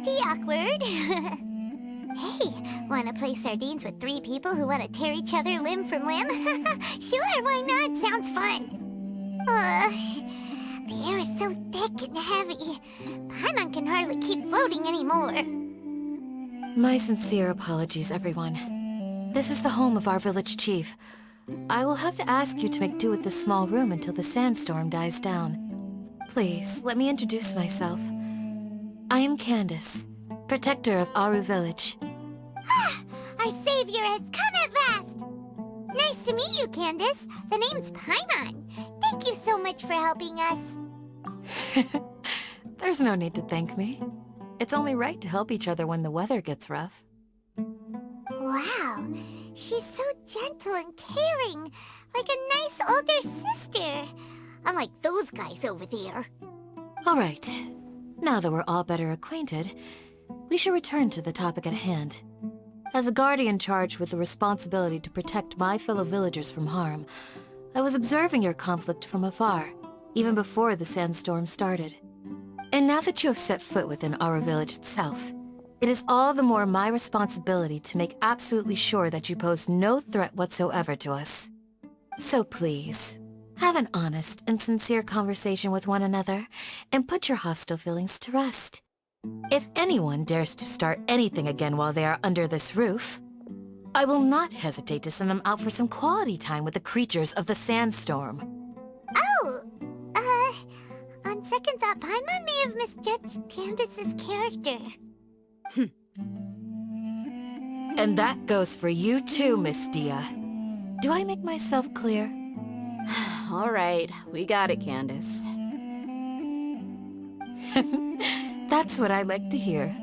pretty awkward. Hey, wanna play sardines with 3 people who wanna tear each other limb from limb? Sure, why not? Sounds fun. The air is so thick and heavy. Paimon can hardly keep floating anymore. My sincere apologies, everyone. This is the home of our village chief. I will have to ask you to make do with this small room until the sandstorm dies down. Please, let me introduce myself. I am Candace, protector of Aru Village. Our savior has come at last! Nice to meet you, Candace. The name's Paimon. Thank you so much for helping us. There's no need to thank me. It's only right to help each other when the weather gets rough. Wow, she's so gentle and caring, like a nice older sister. Unlike those guys over there. All right. Now that we're all better acquainted, we should return to the topic at hand. As a guardian charged with the responsibility to protect my fellow villagers from harm, I was observing your conflict from afar, even before the sandstorm started. And now that you have set foot within our village itself, it is all the more my responsibility to make absolutely sure that you pose no threat whatsoever to us. So please, have an honest and sincere conversation with one another, and put your hostile feelings to rest. If anyone dares to start anything again while they are under this roof, I will not hesitate to send them out for some quality time with the creatures of the sandstorm. Oh, on second thought, Paimon may have misjudged Candace's character. And that goes for you too, Miss Dia. Do I make myself clear? All right, we got it, Candace. That's what I like to hear.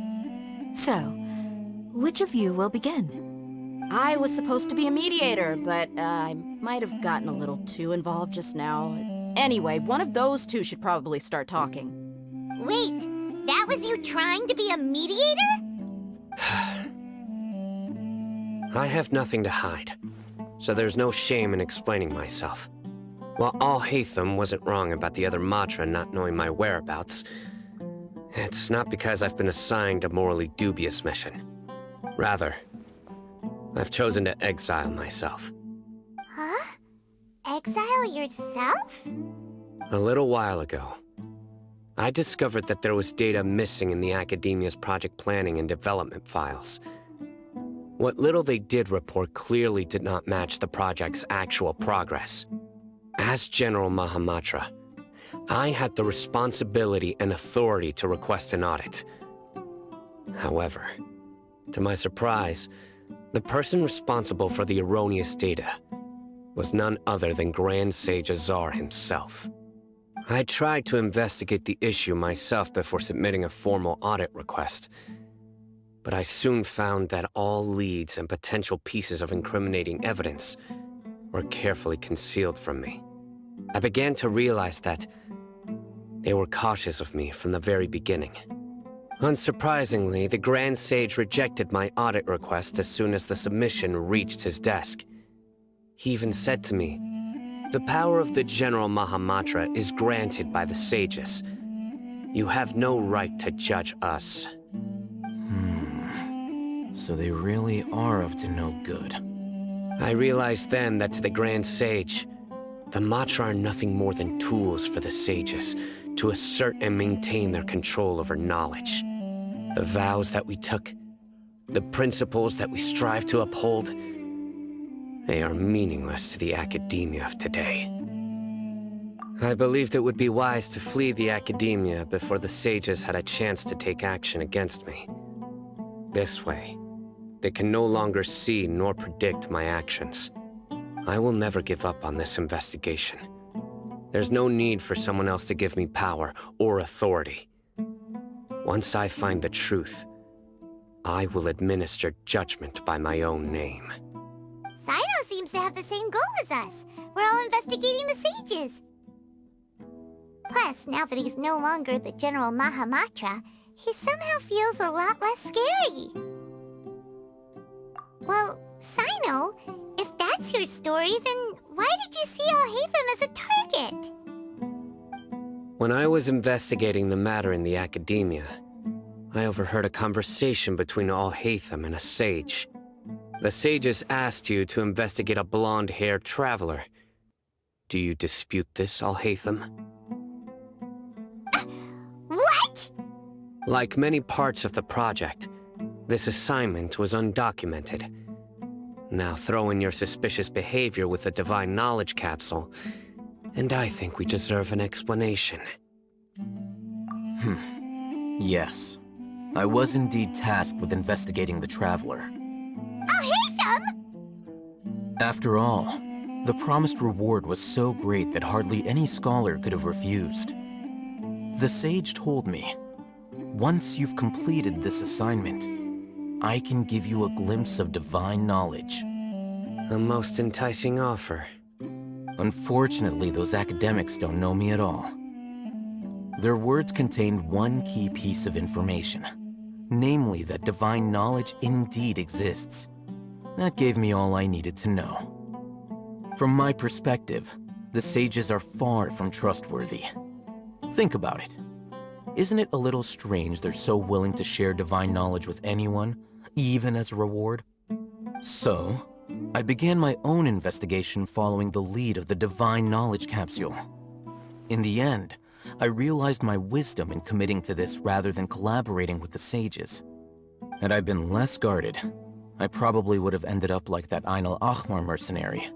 So, which of you will begin? I was supposed to be a mediator, but I might have gotten a little too involved just now. Anyway, one of those two should probably start talking. Wait, that was you trying to be a mediator? I have nothing to hide, so there's no shame in explaining myself. While Al-Haytham wasn't wrong about the other Matra not knowing my whereabouts, it's not because I've been assigned a morally dubious mission. Rather, I've chosen to exile myself. Huh? Exile yourself? A little while ago, I discovered that there was data missing in the Academia's project planning and development files. What little they did report clearly did not match the project's actual progress. As General Mahamatra, I had the responsibility and authority to request an audit. However, to my surprise, the person responsible for the erroneous data was none other than Grand Sage Azar himself. I tried to investigate the issue myself before submitting a formal audit request, but I soon found that all leads and potential pieces of incriminating evidence were carefully concealed from me. I began to realize that they were cautious of me from the very beginning. Unsurprisingly, the Grand Sage rejected my audit request as soon as the submission reached his desk. He even said to me, "The power of the General Mahamatra is granted by the sages. You have no right to judge us." So they really are up to no good. I realized then that to the Grand Sage, the Matra are nothing more than tools for the sages to assert and maintain their control over knowledge. The vows that we took, the principles that we strive to uphold, they are meaningless to the academia of today. I believed it would be wise to flee the academia before the sages had a chance to take action against me. This way, they can no longer see nor predict my actions. I will never give up on this investigation. There's no need for someone else to give me power or authority. Once I find the truth, I will administer judgment by my own name. Sino seems to have the same goal as us. We're all investigating the sages. Plus, now that he's no longer the General Mahamatra, he somehow feels a lot less scary. Well, Sino, if that's your story, then why did you see Al-Haytham as a target? When I was investigating the matter in the academia, I overheard a conversation between Al-Haytham and a sage. The sages asked you to investigate a blonde-haired traveler. Do you dispute this, Al-Haytham? What? Like many parts of the project, this assignment was undocumented. Now throw in your suspicious behavior with the Divine Knowledge Capsule, and I think we deserve an explanation. Yes. I was indeed tasked with investigating the Traveler. After all, the promised reward was so great that hardly any scholar could have refused. The sage told me, once you've completed this assignment, I can give you a glimpse of divine knowledge. A most enticing offer. Unfortunately, those academics don't know me at all. Their words contained one key piece of information, namely that divine knowledge indeed exists. That gave me all I needed to know. From my perspective, the sages are far from trustworthy. Think about it. Isn't it a little strange they're so willing to share divine knowledge with anyone, even as a reward? So, I began my own investigation following the lead of the Divine Knowledge Capsule. In the end, I realized my wisdom in committing to this rather than collaborating with the sages. Had I been less guarded, I probably would have ended up like that Ain al-Ahmar mercenary,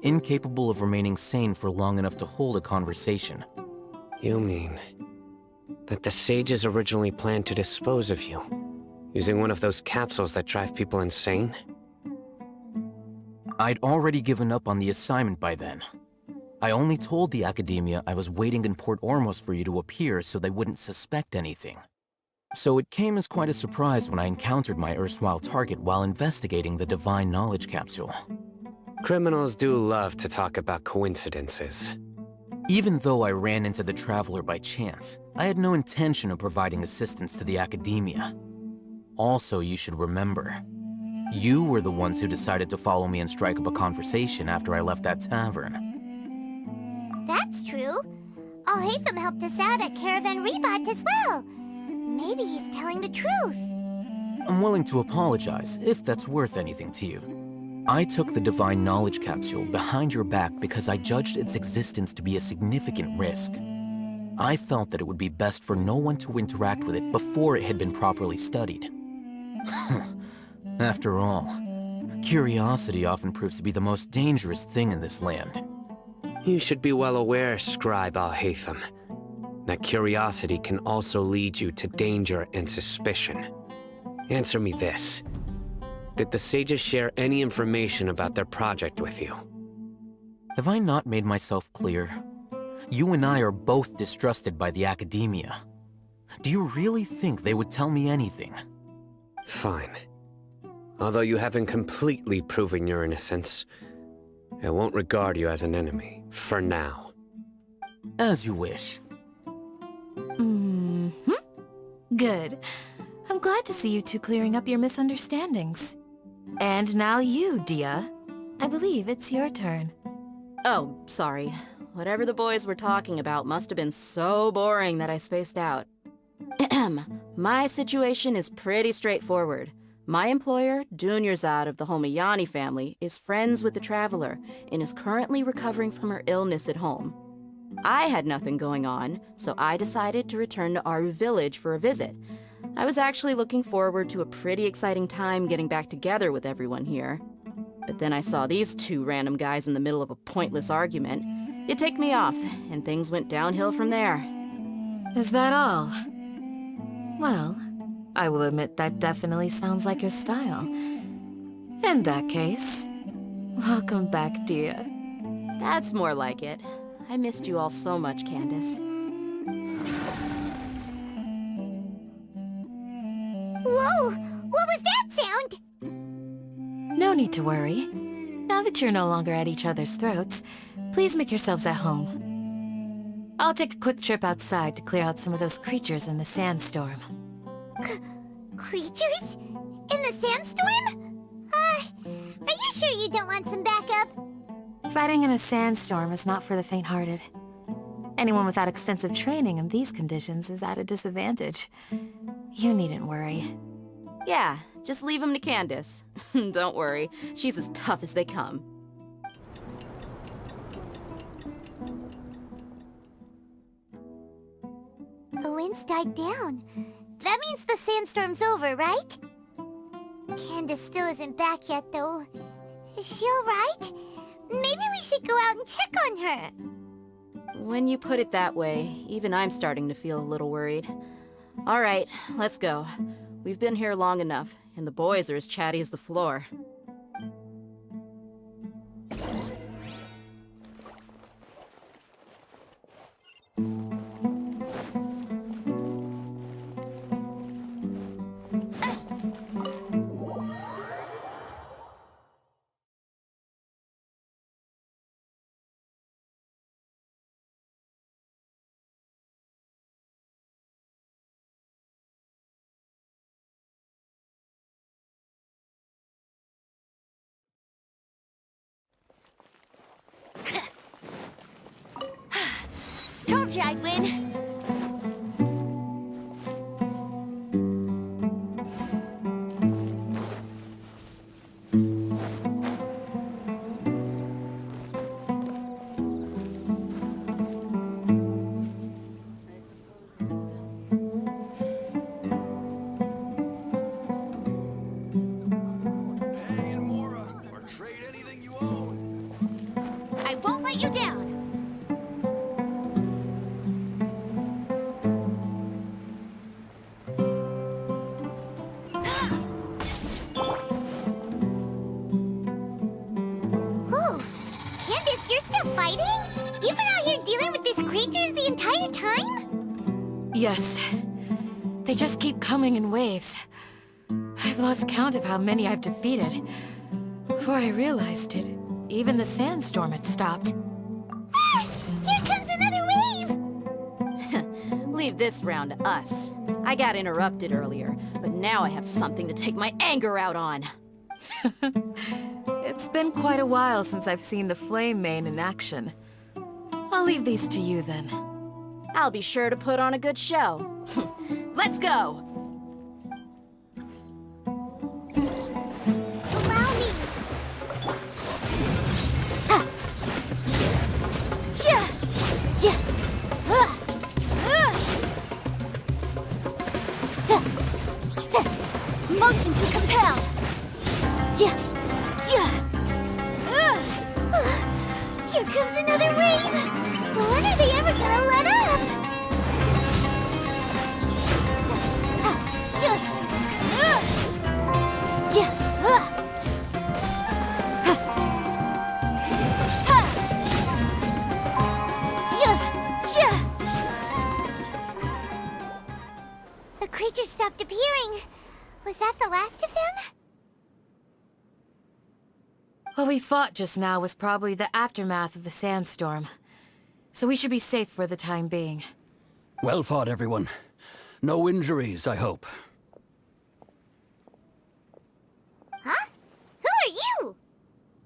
incapable of remaining sane for long enough to hold a conversation. You mean that the sages originally planned to dispose of you, using one of those capsules that drive people insane? I'd already given up on the assignment by then. I only told the Academia I was waiting in Port Ormos for you to appear so they wouldn't suspect anything. So it came as quite a surprise when I encountered my erstwhile target while investigating the Divine Knowledge Capsule. Criminals do love to talk about coincidences. Even though I ran into the Traveler by chance, I had no intention of providing assistance to the Academia. Also, you should remember, you were the ones who decided to follow me and strike up a conversation after I left that tavern. That's true. Al-Haytham helped us out at Caravan Rebat as well. Maybe he's telling the truth. I'm willing to apologize, if that's worth anything to you. I took the Divine Knowledge Capsule behind your back because I judged its existence to be a significant risk. I felt that it would be best for no one to interact with it before it had been properly studied. After all, curiosity often proves to be the most dangerous thing in this land. You should be well aware, Scribe Al-Haytham, that curiosity can also lead you to danger and suspicion. Answer me this. Did the sages share any information about their project with you? Have I not made myself clear? You and I are both distrusted by the Academia. Do you really think they would tell me anything? Fine. Although you haven't completely proven your innocence, I won't regard you as an enemy, for now. As you wish. Good. I'm glad to see you two clearing up your misunderstandings. And now you, Dia. I believe it's your turn. Oh, sorry. Whatever the boys were talking about must have been so boring that I spaced out. My situation is pretty straightforward. My employer, Dunyarzad of the Homayani family, is friends with the Traveler and is currently recovering from her illness at home. I had nothing going on, so I decided to return to Aru village for a visit. I was actually looking forward to a pretty exciting time getting back together with everyone here. But then I saw these two random guys in the middle of a pointless argument. It ticked me off, and things went downhill from there. Is that all? Well, I will admit that definitely sounds like your style. In that case, welcome back, Dia. That's more like it. I missed you all so much, Candace. Whoa! What was that sound? No need to worry. Now that you're no longer at each other's throats, please make yourselves at home. I'll take a quick trip outside to clear out some of those creatures in the sandstorm. Creatures? In the sandstorm? Are you sure you don't want some backup? Fighting in a sandstorm is not for the faint-hearted. Anyone without extensive training in these conditions is at a disadvantage. You needn't worry. Yeah, just leave him to Candace. Don't worry, she's as tough as they come. The wind's died down. That means the sandstorm's over, right? Candace still isn't back yet, though. Is she alright? Maybe we should go out and check on her. When you put it that way, even I'm starting to feel a little worried. All right, let's go. We've been here long enough, and the boys are as chatty as the floor. Told you I'd win! I won't let you down! Ooh, Candace, you're still fighting? You've been out here dealing with these creatures the entire time? Yes. They just keep coming in waves. I've lost count of how many I've defeated. Before I realized it, even the sandstorm had stopped. Ah! Here comes another wave! Leave this round to us. I got interrupted earlier, but now I have something to take my anger out on. It's been quite a while since I've seen the Flame Mane in action. I'll leave these to you then. I'll be sure to put on a good show. Let's go! Allow me! Motion to compel! Here comes another wave! When are they ever gonna let up? The creatures stopped appearing. Was that the last of them? What we fought just now was probably the aftermath of the sandstorm. So we should be safe for the time being. Well fought, everyone. No injuries, I hope. Huh? Who are you?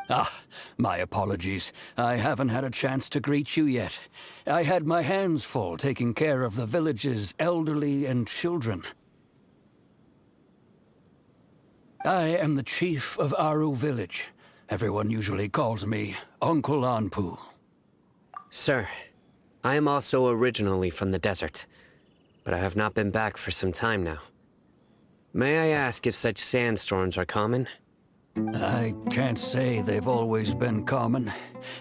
Ah, my apologies. I haven't had a chance to greet you yet. I had my hands full taking care of the village's elderly and children. I am the chief of Aru Village. Everyone usually calls me Uncle Anpu. Sir, I am also originally from the desert, but I have not been back for some time now. May I ask if such sandstorms are common? I can't say they've always been common,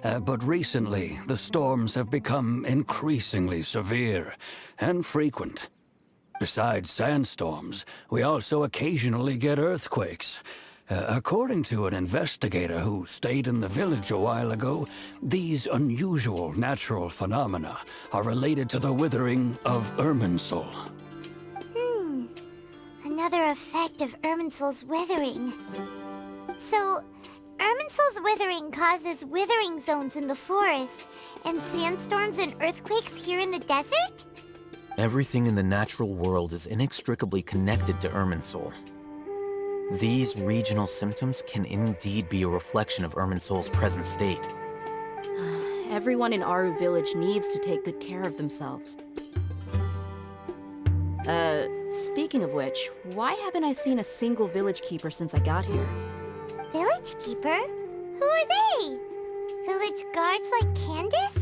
but recently the storms have become increasingly severe and frequent. Besides sandstorms, we also occasionally get earthquakes. According to an investigator who stayed in the village a while ago, these unusual natural phenomena are related to the withering of Irminsul. Another effect of Irminsul's withering. So, Irminsul's withering causes withering zones in the forest, and sandstorms and earthquakes here in the desert? Everything in the natural world is inextricably connected to Irminsul. These regional symptoms can indeed be a reflection of Irminsul's present state. Everyone in Aru Village needs to take good care of themselves. Speaking of which, why haven't I seen a single village keeper since I got here? Village keeper? Who are they? Village guards like Candace?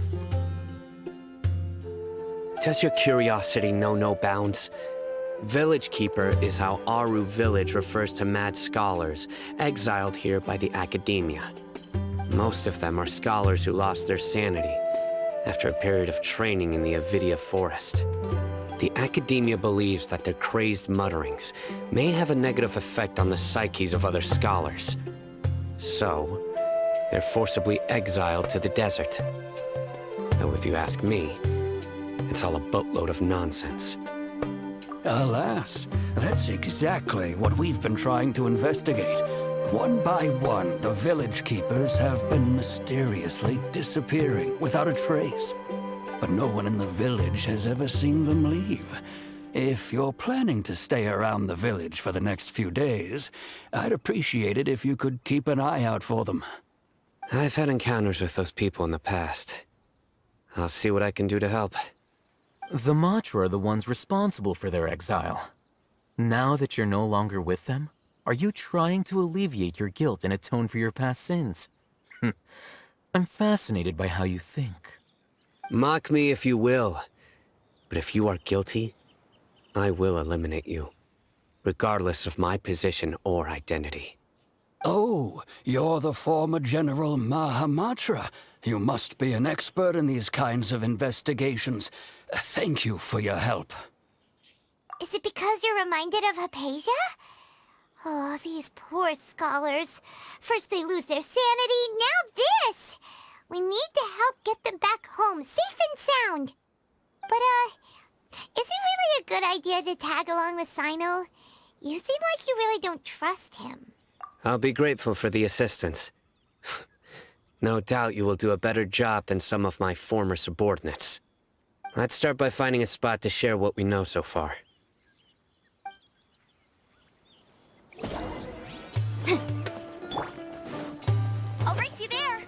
Does your curiosity know no bounds? Village Keeper is how Aru Village refers to mad scholars exiled here by the academia. Most of them are scholars who lost their sanity after a period of training in the Avidia forest. The academia believes that their crazed mutterings may have a negative effect on the psyches of other scholars. So, they're forcibly exiled to the desert. Though if you ask me, it's all a boatload of nonsense. Alas, that's exactly what we've been trying to investigate. One by one, the village keepers have been mysteriously disappearing without a trace. But no one in the village has ever seen them leave. If you're planning to stay around the village for the next few days, I'd appreciate it if you could keep an eye out for them. I've had encounters with those people in the past. I'll see what I can do to help. The Matra are the ones responsible for their exile. Now that you're no longer with them, are you trying to alleviate your guilt and atone for your past sins? I'm fascinated by how you think. Mock me if you will, but if you are guilty, I will eliminate you, regardless of my position or identity. Oh, you're the former General Mahamatra. You must be an expert in these kinds of investigations. Thank you for your help. Is it because you're reminded of Hypatia? Oh, these poor scholars. First they lose their sanity, now this! We need to help get them back home, safe and sound. But, is it really a good idea to tag along with Sino? You seem like you really don't trust him. I'll be grateful for the assistance. No doubt you will do a better job than some of my former subordinates. Let's start by finding a spot to share what we know so far. I'll race you there!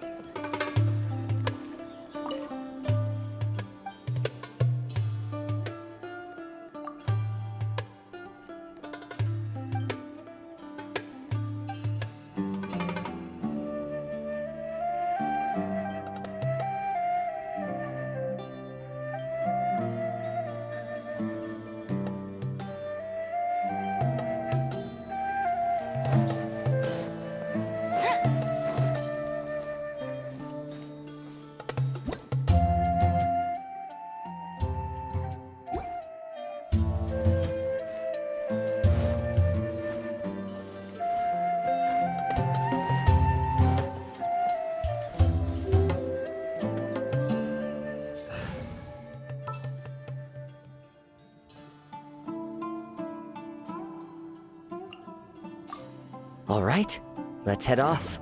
All right, let's head off.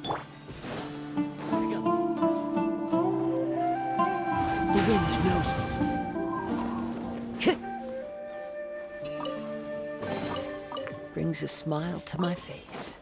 The wind knows me. Brings a smile to my face.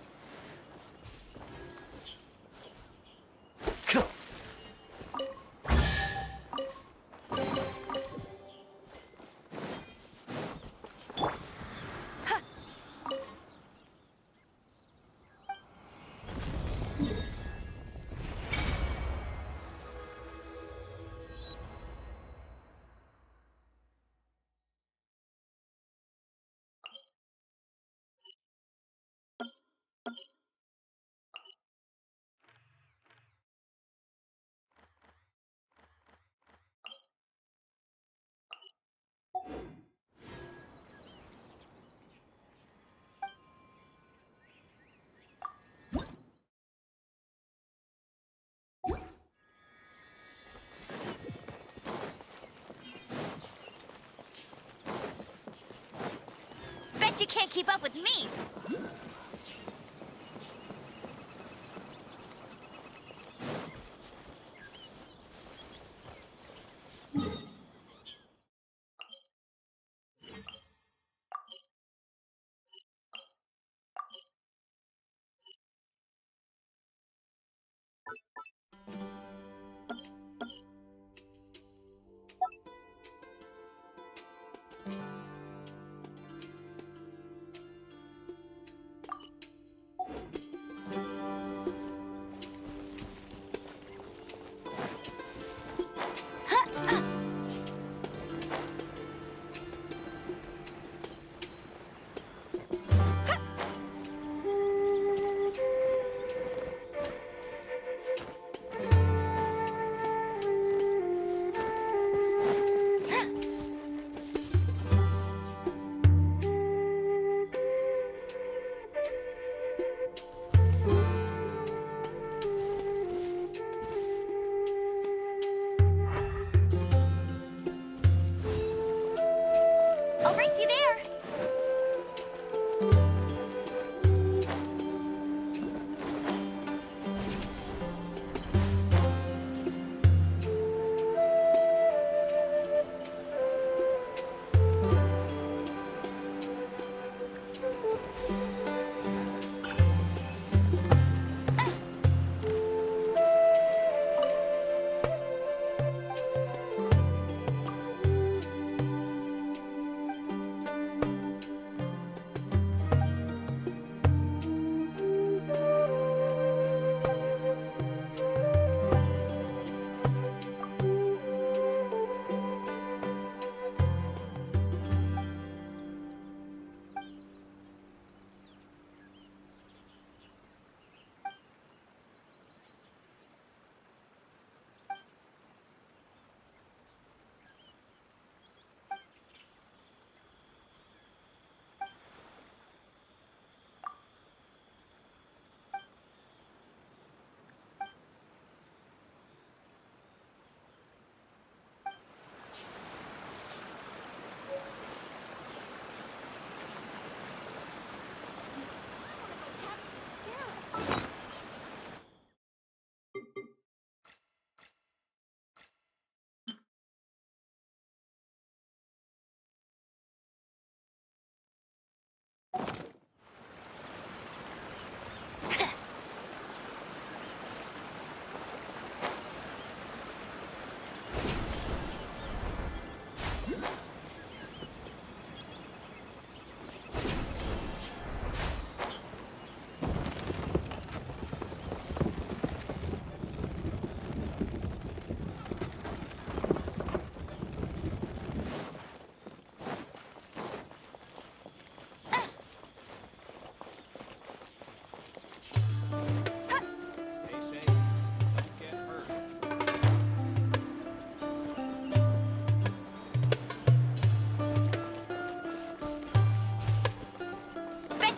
Bet you can't keep up with me!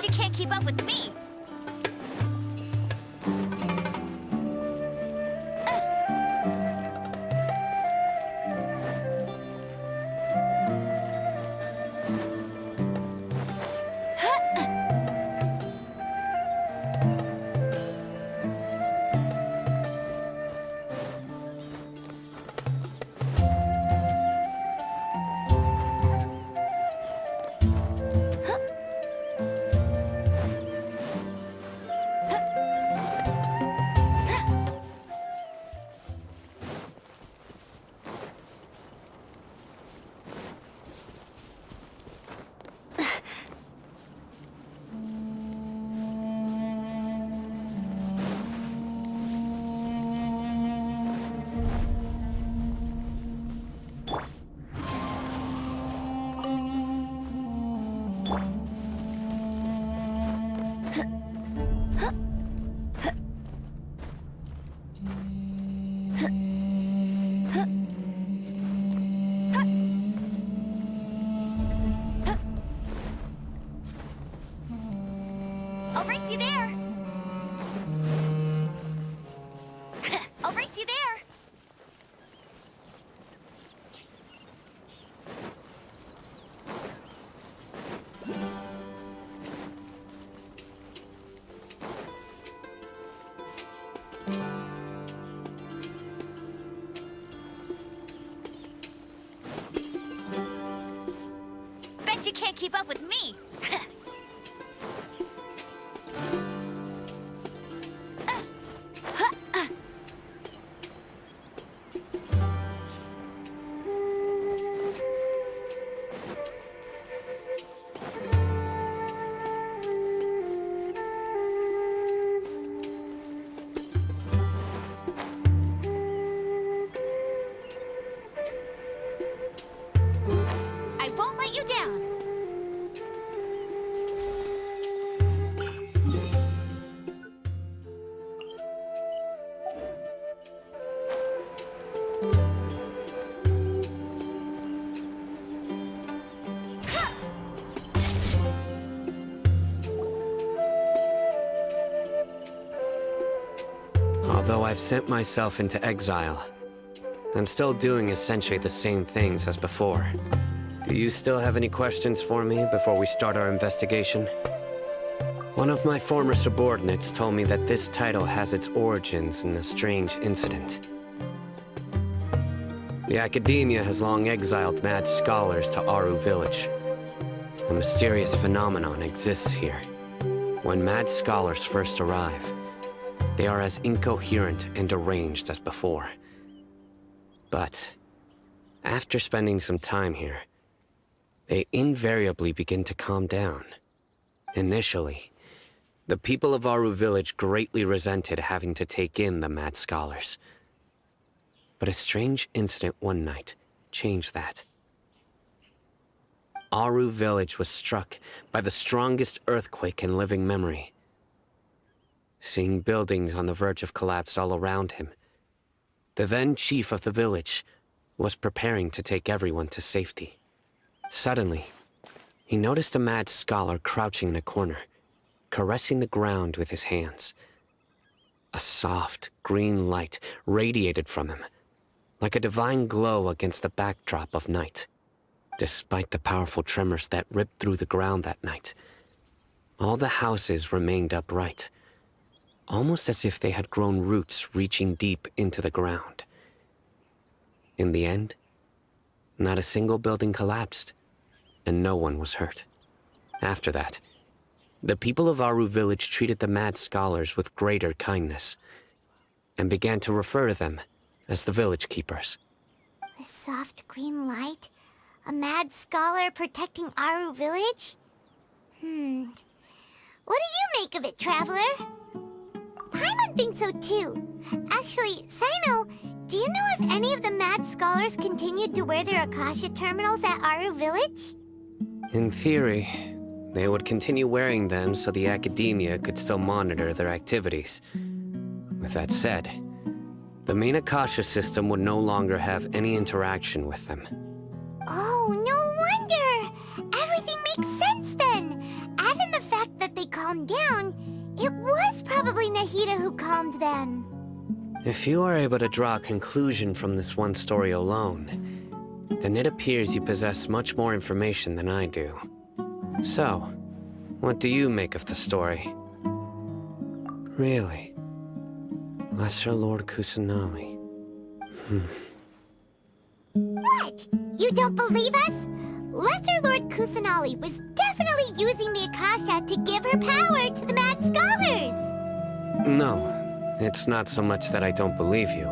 you can't keep up with me! I'll race you there! I'll race you there! Bet you can't keep up with me! I won't let you down! Although I've sent myself into exile, I'm still doing essentially the same things as before. Do you still have any questions for me before we start our investigation? One of my former subordinates told me that this title has its origins in a strange incident. The Academia has long exiled mad scholars to Aru Village. A mysterious phenomenon exists here. When mad scholars first arrive, they are as incoherent and deranged as before. But after spending some time here, they invariably begin to calm down. Initially, the people of Aru Village greatly resented having to take in the mad scholars. But a strange incident one night changed that. Aru Village was struck by the strongest earthquake in living memory. Seeing buildings on the verge of collapse all around him, the then chief of the village was preparing to take everyone to safety. Suddenly, he noticed a mad scholar crouching in a corner, caressing the ground with his hands. A soft, green light radiated from him, like a divine glow against the backdrop of night. Despite the powerful tremors that ripped through the ground that night, all the houses remained upright, almost as if they had grown roots reaching deep into the ground. In the end, not a single building collapsed, and no one was hurt. After that, the people of Aru Village treated the mad scholars with greater kindness, and began to refer to them as the village keepers. The soft green light? A mad scholar protecting Aru Village? What do you make of it, Traveler? Paimon thinks so too. Actually, Sino, do you know if any of the mad scholars continued to wear their Akasha terminals at Aru Village? In theory, they would continue wearing them so the Academia could still monitor their activities. With that said, the main Akasha system would no longer have any interaction with them. Oh, no wonder! Everything makes sense then! Add in the fact that they calmed down, it was probably Nahida who calmed them. If you are able to draw a conclusion from this one story alone, then it appears you possess much more information than I do. So, what do you make of the story? Really? Lesser Lord Kusanali. What? You don't believe us? Lesser Lord Kusanali was definitely using the Akasha to give her power to the Mad Scholars! No, it's not so much that I don't believe you.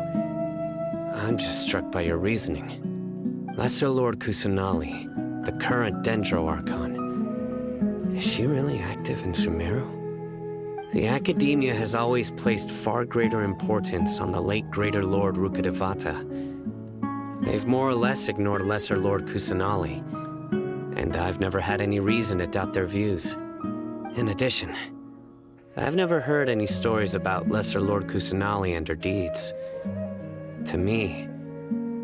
I'm just struck by your reasoning. Lesser Lord Kusanali, the current Dendro Archon. Is she really active in Sumeru? The Academia has always placed far greater importance on the late Greater Lord Rukkhadevata. They've more or less ignored Lesser Lord Kusanali, and I've never had any reason to doubt their views. In addition, I've never heard any stories about Lesser Lord Kusanali and her deeds. To me,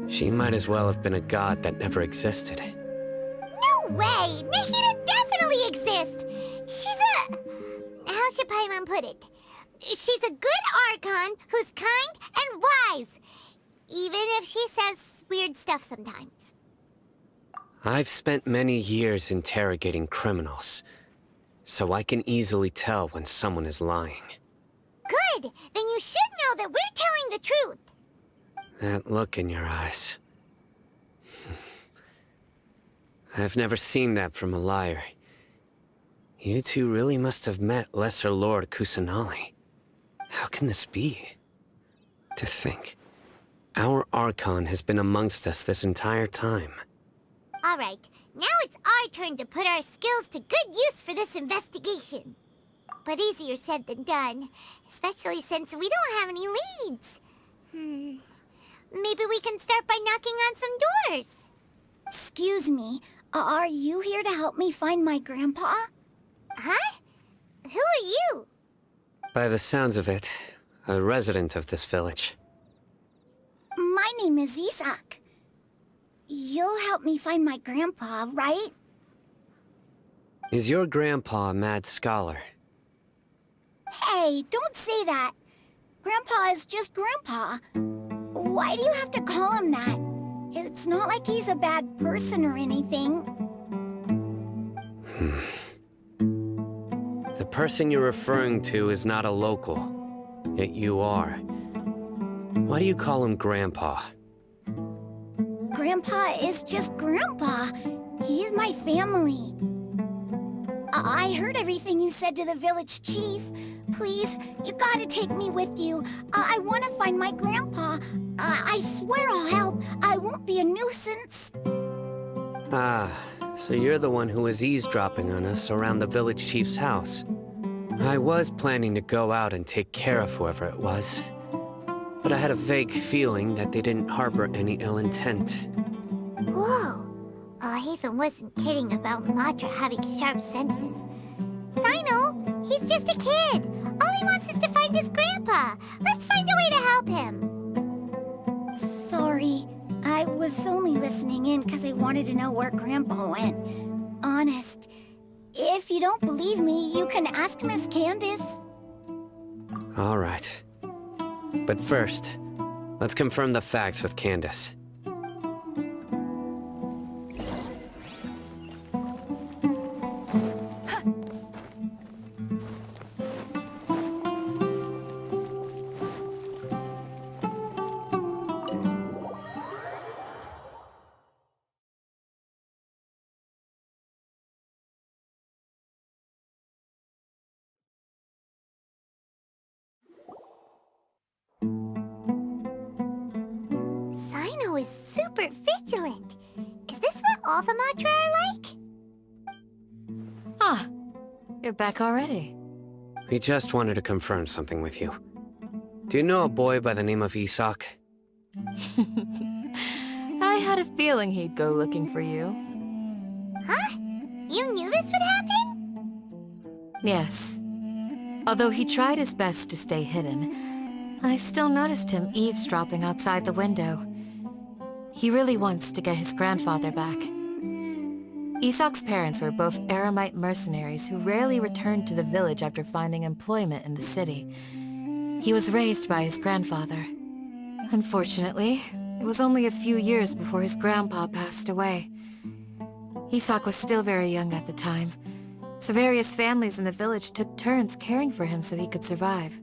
she might as well have been a god that never existed. No way! Nahida definitely exists! She's a... how should Paimon put it? She's a good Archon who's kind and wise, even if she says weird stuff sometimes. I've spent many years interrogating criminals, so I can easily tell when someone is lying. Good! Then you should know that we're telling the truth! That look in your eyes. I've never seen that from a liar. You two really must have met Lesser Lord Kusanali. How can this be? To think, our Archon has been amongst us this entire time. Alright, now it's our turn to put our skills to good use for this investigation. But easier said than done, especially since we don't have any leads. Maybe we can start by knocking on some doors. Excuse me, are you here to help me find my grandpa? Huh? Who are you? By the sounds of it, a resident of this village. My name is Isak. You'll help me find my grandpa, right? Is your grandpa a mad scholar? Hey, don't say that. Grandpa is just Grandpa. Why do you have to call him that? It's not like he's a bad person or anything. The person you're referring to is not a local, yet you are. Why do you call him Grandpa? Grandpa is just Grandpa. He's my family. I heard everything you said to the village chief. Please, you gotta take me with you. I want to find my grandpa. I swear I'll help. I won't be a nuisance. Ah, so you're the one who was eavesdropping on us around the village chief's house. I was planning to go out and take care of whoever it was, but I had a vague feeling that they didn't harbor any ill intent. Whoa. Ethan wasn't kidding about Matra having sharp senses. Sino, he's just a kid. All he wants is to find his grandpa. Let's find a way to help him. Sorry. I was only listening in because I wanted to know where Grandpa went. Honest. If you don't believe me, you can ask Miss Candace. All right. But first, let's confirm the facts with Candace. Sino is super vigilant. Is this what all the Matra are like? Ah, you're back already. We just wanted to confirm something with you. Do you know a boy by the name of Isak? I had a feeling he'd go looking for you. Huh? You knew this would happen? Yes. Although he tried his best to stay hidden, I still noticed him eavesdropping outside the window. He really wants to get his grandfather back. Isak's parents were both Aramite mercenaries who rarely returned to the village after finding employment in the city. He was raised by his grandfather. Unfortunately, it was only a few years before his grandpa passed away. Isak was still very young at the time, so various families in the village took turns caring for him so he could survive.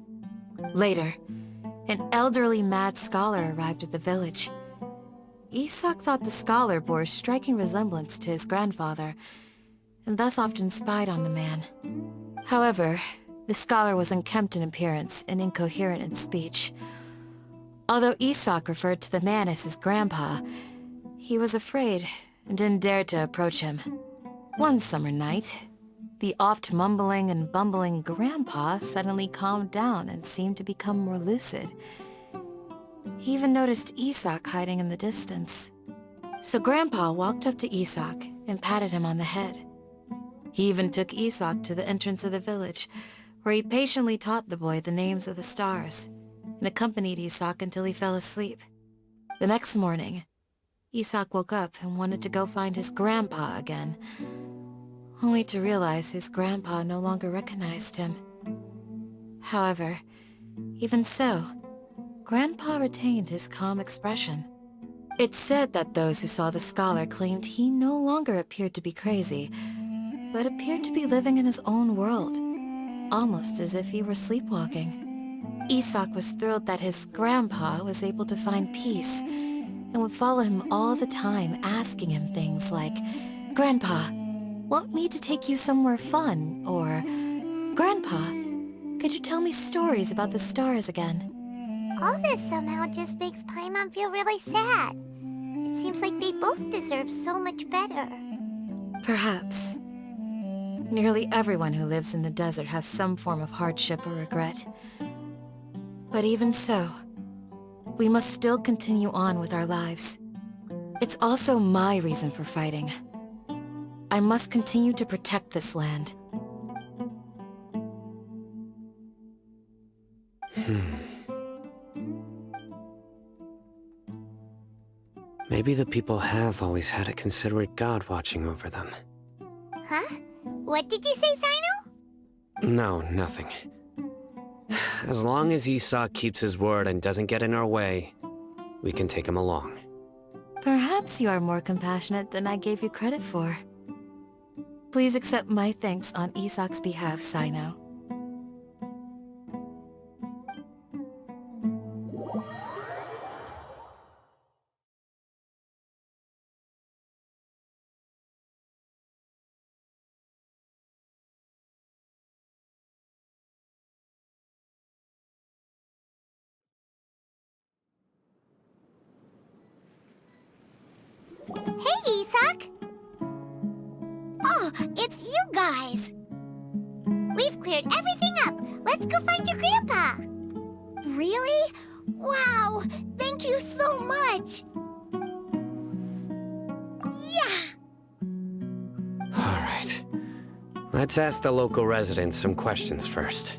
Later, an elderly mad scholar arrived at the village. Isak thought the scholar bore a striking resemblance to his grandfather, and thus often spied on the man. However, the scholar was unkempt in appearance and incoherent in speech. Although Isak referred to the man as his grandpa, he was afraid and didn't dare to approach him. One summer night, the oft mumbling and bumbling grandpa suddenly calmed down and seemed to become more lucid. He even noticed Isak hiding in the distance. So Grandpa walked up to Isak and patted him on the head. He even took Isak to the entrance of the village, where he patiently taught the boy the names of the stars, and accompanied Isak until he fell asleep. The next morning, Isak woke up and wanted to go find his grandpa again, only to realize his grandpa no longer recognized him. However, even so, Grandpa retained his calm expression. It's said that those who saw the scholar claimed he no longer appeared to be crazy, but appeared to be living in his own world, almost as if he were sleepwalking. Isak was thrilled that his grandpa was able to find peace, and would follow him all the time, asking him things like, "Grandpa, want me to take you somewhere fun?" Or, "Grandpa, could you tell me stories about the stars again?" All this somehow just makes Paimon feel really sad. It seems like they both deserve so much better. Perhaps. Nearly everyone who lives in the desert has some form of hardship or regret. But even so, we must still continue on with our lives. It's also my reason for fighting. I must continue to protect this land. Maybe the people have always had a considerate god watching over them. Huh? What did you say, Sino? No, nothing. As long as Isak keeps his word and doesn't get in our way, we can take him along. Perhaps you are more compassionate than I gave you credit for. Please accept my thanks on Isak's behalf, Sino. Hey, Isak! Oh, it's you guys! We've cleared everything up. Let's go find your grandpa. Really? Wow! Thank you so much! Yeah! All right. Let's ask the local residents some questions first.